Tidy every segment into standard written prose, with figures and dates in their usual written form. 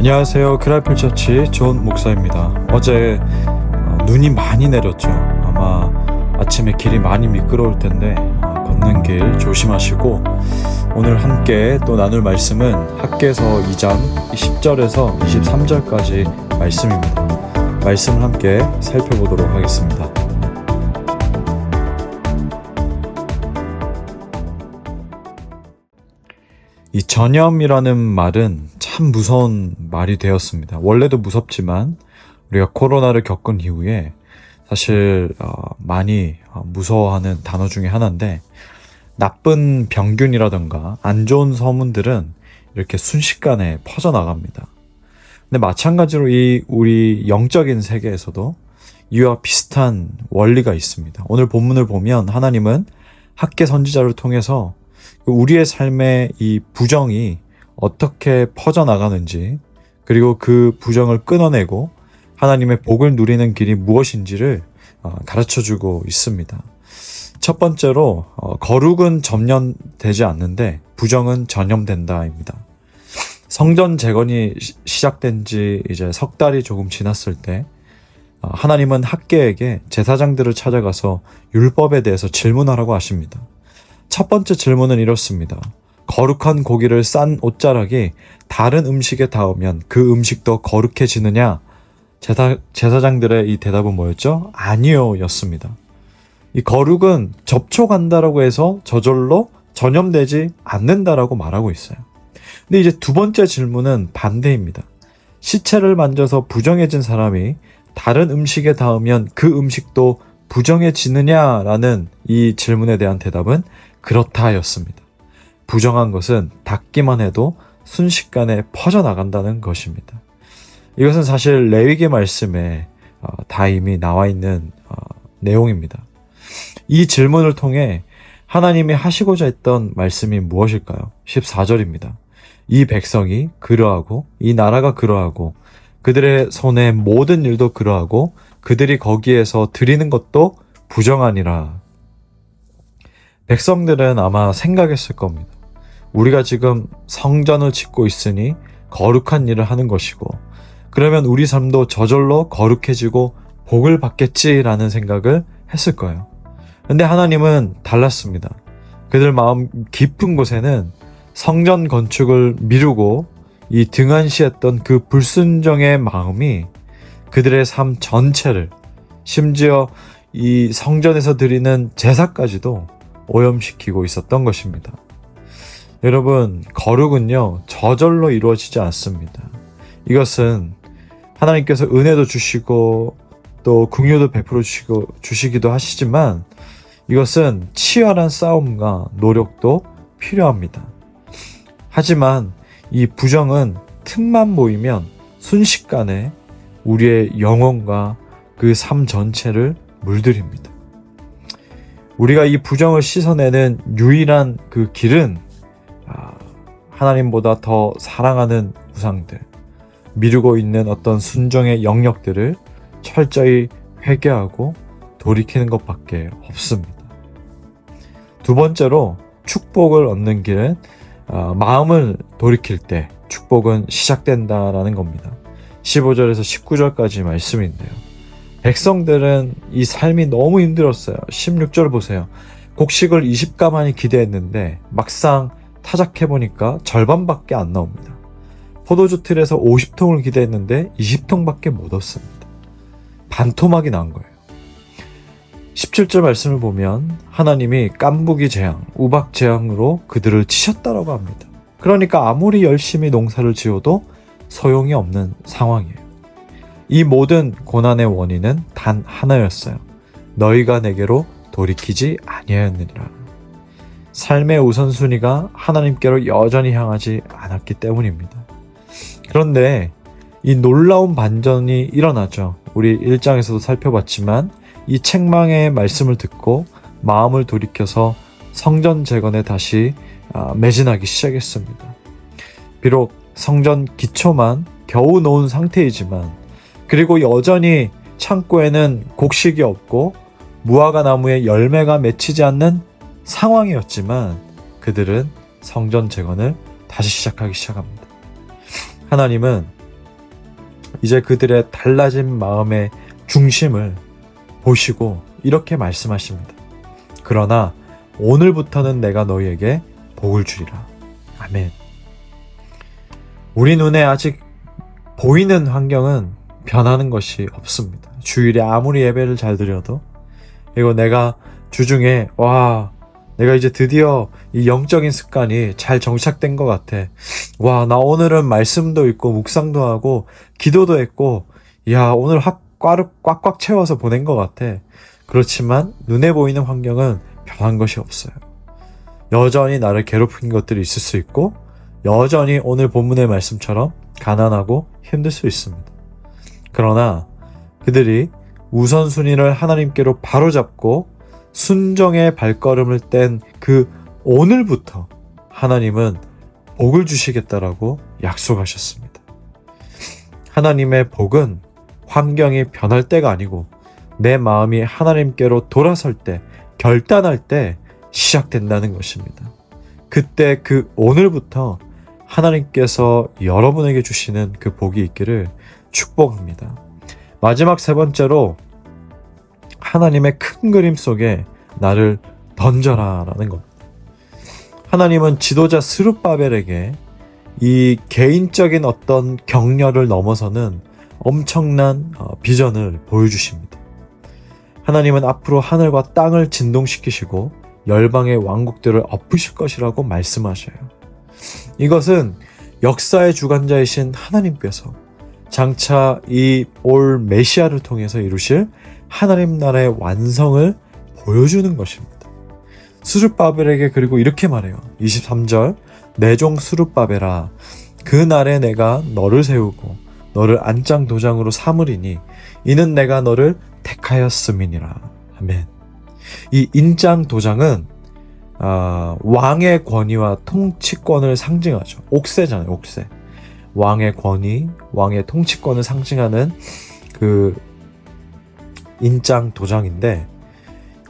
안녕하세요. 크라이플 처치 존 목사입니다. 어제 눈이 많이 내렸죠. 아마 아침에 길이 많이 미끄러울 텐데 걷는 길 조심하시고, 오늘 함께 또 나눌 말씀은 학개서 2장 10절에서 23절까지 말씀입니다. 말씀을 함께 살펴보도록 하겠습니다. 이 전염이라는 말은 참 무서운 말이 되었습니다. 원래도 무섭지만 우리가 코로나를 겪은 이후에 사실 많이 무서워하는 단어 중에 하나인데, 나쁜 병균이라던가 안 좋은 소문들은 이렇게 순식간에 퍼져나갑니다. 근데 마찬가지로 이 우리 영적인 세계에서도 이와 비슷한 원리가 있습니다. 오늘 본문을 보면 하나님은 학개 선지자를 통해서 우리의 삶의 이 부정이 어떻게 퍼져나가는지, 그리고 그 부정을 끊어내고 하나님의 복을 누리는 길이 무엇인지를 가르쳐주고 있습니다. 첫 번째로 거룩은 점령되지 않는데 부정은 전염된다입니다. 성전 재건이 시작된 지 이제 석 달이 조금 지났을 때 하나님은 학개에게 제사장들을 찾아가서 율법에 대해서 질문하라고 하십니다. 첫 번째 질문은 이렇습니다. 거룩한 고기를 싼 옷자락이 다른 음식에 닿으면 그 음식도 거룩해지느냐? 제사장들의 이 대답은 뭐였죠? 아니요 였습니다. 이 거룩은 접촉한다라고 해서 저절로 전염되지 않는다라고 말하고 있어요. 근데 이제 두 번째 질문은 반대입니다. 시체를 만져서 부정해진 사람이 다른 음식에 닿으면 그 음식도 부정해지느냐라는 이 질문에 대한 대답은 그렇다 였습니다. 부정한 것은 닿기만 해도 순식간에 퍼져나간다는 것입니다. 이것은 사실 레위기 말씀에 다 이미 나와 있는 내용입니다. 이 질문을 통해 하나님이 하시고자 했던 말씀이 무엇일까요? 14절입니다. 이 백성이 그러하고 이 나라가 그러하고 그들의 손의 모든 일도 그러하고 그들이 거기에서 드리는 것도 부정하니라. 백성들은 아마 생각했을 겁니다. 우리가 지금 성전을 짓고 있으니 거룩한 일을 하는 것이고, 그러면 우리 삶도 저절로 거룩해지고 복을 받겠지라는 생각을 했을 거예요. 근데 하나님은 달랐습니다. 그들 마음 깊은 곳에는 성전 건축을 미루고 이 등한시했던 그 불순종의 마음이 그들의 삶 전체를, 심지어 이 성전에서 드리는 제사까지도 오염시키고 있었던 것입니다. 여러분, 거룩은요 저절로 이루어지지 않습니다. 이것은 하나님께서 은혜도 주시고 또 긍휼도 베풀어 주시기도 하시지만, 이것은 치열한 싸움과 노력도 필요합니다. 하지만 이 부정은 틈만 보이면 순식간에 우리의 영혼과 그 삶 전체를 물들입니다. 우리가 이 부정을 씻어내는 유일한 그 길은 하나님보다 더 사랑하는 우상들, 미루고 있는 어떤 순종의 영역들을 철저히 회개하고 돌이키는 것밖에 없습니다. 두 번째로 축복을 얻는 길은 마음을 돌이킬 때 축복은 시작된다라는 겁니다. 15절에서 19절까지 말씀인데요. 백성들은 이 삶이 너무 힘들었어요. 16절 보세요. 곡식을 20가만이 기대했는데 막상 타작해보니까 절반밖에 안 나옵니다. 포도주 틀에서 50통을 기대했는데 20통밖에 못 얻습니다. 반토막이 난 거예요. 17절 말씀을 보면 하나님이 깐부기 재앙, 우박 재앙으로 그들을 치셨다라고 합니다. 그러니까 아무리 열심히 농사를 지어도 소용이 없는 상황이에요. 이 모든 고난의 원인은 단 하나였어요. 너희가 내게로 돌이키지 아니하였느니라. 삶의 우선순위가 하나님께로 여전히 향하지 않았기 때문입니다. 그런데 이 놀라운 반전이 일어나죠. 우리 1장에서도 살펴봤지만 이 책망의 말씀을 듣고 마음을 돌이켜서 성전 재건에 다시 매진하기 시작했습니다. 비록 성전 기초만 겨우 놓은 상태이지만, 그리고 여전히 창고에는 곡식이 없고 무화과 나무에 열매가 맺히지 않는 상황이었지만, 그들은 성전 재건을 다시 시작하기 시작합니다. 하나님은 이제 그들의 달라진 마음의 중심을 보시고 이렇게 말씀하십니다. 그러나 오늘부터는 내가 너희에게 복을 주리라. 아멘. 우리 눈에 아직 보이는 환경은 변하는 것이 없습니다. 주일에 아무리 예배를 잘 드려도, 그리고 내가 주중에 내가 이제 드디어 이 영적인 습관이 잘 정착된 것 같아. 나 오늘은 말씀도 읽고 묵상도 하고 기도도 했고, 오늘 꽉꽉 채워서 보낸 것 같아. 그렇지만 눈에 보이는 환경은 변한 것이 없어요. 여전히 나를 괴롭힌 것들이 있을 수 있고, 여전히 오늘 본문의 말씀처럼 가난하고 힘들 수 있습니다. 그러나 그들이 우선순위를 하나님께로 바로잡고 순정의 발걸음을 뗀 그 오늘부터 하나님은 복을 주시겠다라고 약속하셨습니다. 하나님의 복은 환경이 변할 때가 아니고 내 마음이 하나님께로 돌아설 때, 결단할 때 시작된다는 것입니다. 그때 그 오늘부터 하나님께서 여러분에게 주시는 그 복이 있기를 축복합니다. 마지막 세 번째로, 하나님의 큰 그림 속에 나를 던져라 라는 겁니다. 하나님은 지도자 스룹바벨에게 이 개인적인 어떤 격려를 넘어서는 엄청난 비전을 보여주십니다. 하나님은 앞으로 하늘과 땅을 진동시키시고 열방의 왕국들을 엎으실 것이라고 말씀하셔요. 이것은 역사의 주관자이신 하나님께서 장차 이 올 메시아를 통해서 이루실 하나님 나라의 완성을 보여주는 것입니다. 스룹바벨에게 그리고 이렇게 말해요. 23절, 내 종 스룹바벨아, 그 날에 내가 너를 세우고 너를 안장 도장으로 삼으리니 이는 내가 너를 택하였음이니라. 아멘. 이 인장 도장은 왕의 권위와 통치권을 상징하죠. 옥새잖아요, 옥새. 왕의 권위, 왕의 통치권을 상징하는 그 인장 도장인데,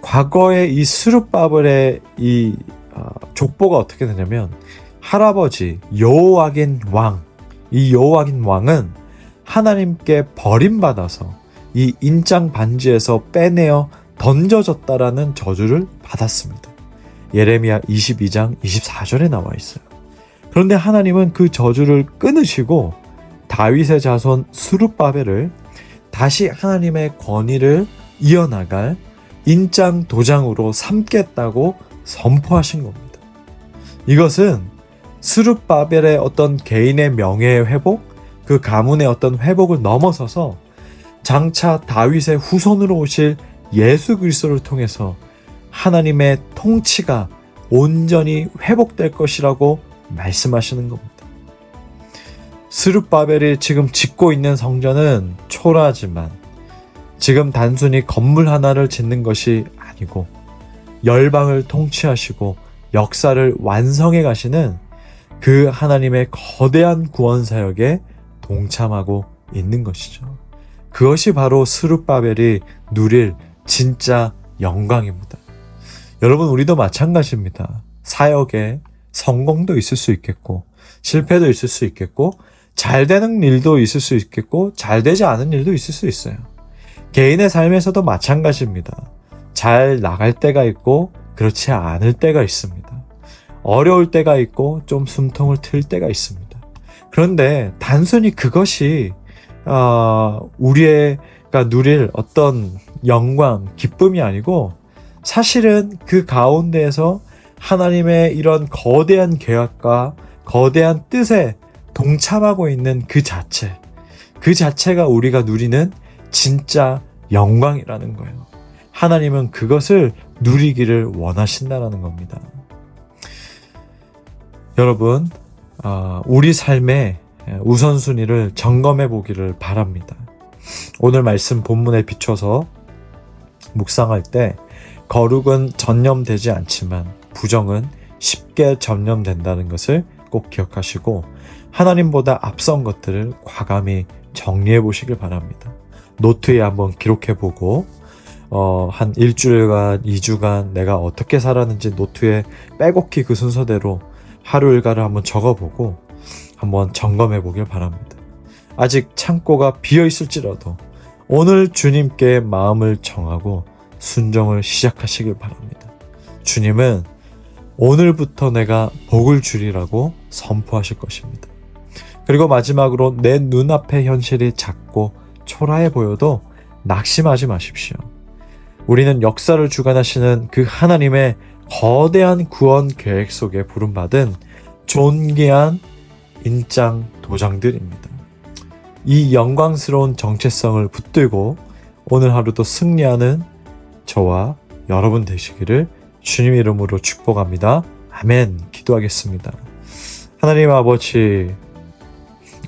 과거에 이 스룹바벨의 이 족보가 어떻게 되냐면, 할아버지 여호와긴 왕, 이 여호와긴 왕은 하나님께 버림받아서 이 인장 반지에서 빼내어 던져졌다라는 저주를 받았습니다. 예레미야 22장 24절에 나와 있어요. 그런데 하나님은 그 저주를 끊으시고 다윗의 자손 스룹바벨을 다시 하나님의 권위를 이어나갈 인장 도장으로 삼겠다고 선포하신 겁니다. 이것은 스룹바벨의 어떤 개인의 명예의 회복, 그 가문의 어떤 회복을 넘어서서 장차 다윗의 후손으로 오실 예수 그리스도를 통해서 하나님의 통치가 온전히 회복될 것이라고 말씀하시는 겁니다. 스룹바벨이 지금 짓고 있는 성전은 초라하지만 지금 단순히 건물 하나를 짓는 것이 아니고 열방을 통치하시고 역사를 완성해 가시는 그 하나님의 거대한 구원 사역에 동참하고 있는 것이죠. 그것이 바로 스룹바벨이 누릴 진짜 영광입니다. 여러분, 우리도 마찬가지입니다. 사역에 성공도 있을 수 있겠고 실패도 있을 수 있겠고 잘 되는 일도 있을 수 있겠고 잘 되지 않은 일도 있을 수 있어요. 개인의 삶에서도 마찬가지입니다. 잘 나갈 때가 있고 그렇지 않을 때가 있습니다. 어려울 때가 있고 좀 숨통을 틀 때가 있습니다. 그런데 단순히 그것이 우리가 누릴 어떤 영광, 기쁨이 아니고 사실은 그 가운데에서 하나님의 이런 거대한 계획과 거대한 뜻에 동참하고 있는 그 자체가 우리가 누리는 진짜 영광이라는 거예요. 하나님은 그것을 누리기를 원하신다라는 겁니다. 여러분, 우리 삶의 우선순위를 점검해 보기를 바랍니다. 오늘 말씀 본문에 비춰서 묵상할 때 거룩은 전념되지 않지만 부정은 쉽게 전념된다는 것을 꼭 기억하시고 하나님보다 앞선 것들을 과감히 정리해 보시길 바랍니다. 노트에 한번 기록해 보고 한 일주일간, 2주간 내가 어떻게 살았는지 노트에 빼곡히 그 순서대로 하루 일과를 한번 적어보고 한번 점검해 보길 바랍니다. 아직 창고가 비어 있을지라도 오늘 주님께 마음을 정하고 순종을 시작하시길 바랍니다. 주님은 오늘부터 내가 복을 주리라고 선포하실 것입니다. 그리고 마지막으로 내 눈앞의 현실이 작고 초라해 보여도 낙심하지 마십시오. 우리는 역사를 주관하시는 그 하나님의 거대한 구원 계획 속에 부름받은 존귀한 인장 도장들입니다. 이 영광스러운 정체성을 붙들고 오늘 하루도 승리하는 저와 여러분 되시기를 주님 이름으로 축복합니다. 아멘. 기도하겠습니다. 하나님 아버지,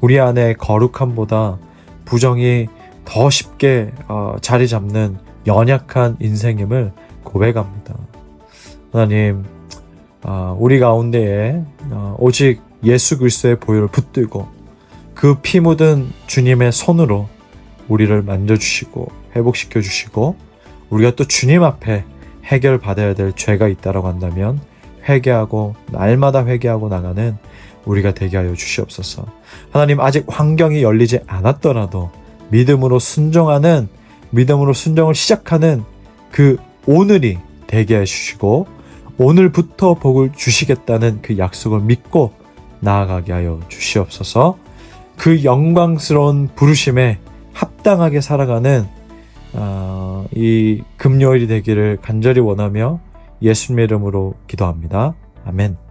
우리 안에 거룩함보다 부정이 더 쉽게 자리 잡는 연약한 인생임을 고백합니다. 하나님, 우리 가운데에 오직 예수 그리스도의 보혈을 붙들고 그 피 묻은 주님의 손으로 우리를 만져주시고 회복시켜 주시고 우리가 또 주님 앞에 해결받아야 될 죄가 있다라고 한다면 회개하고 날마다 회개하고 나가는 우리가 되게 하여 주시옵소서. 하나님, 아직 환경이 열리지 않았더라도 믿음으로 순종을 시작하는 그 오늘이 되게 해주시고 오늘부터 복을 주시겠다는 그 약속을 믿고 나아가게 하여 주시옵소서. 그 영광스러운 부르심에 합당하게 살아가는 이 금요일이 되기를 간절히 원하며 예수님의 이름으로 기도합니다. 아멘.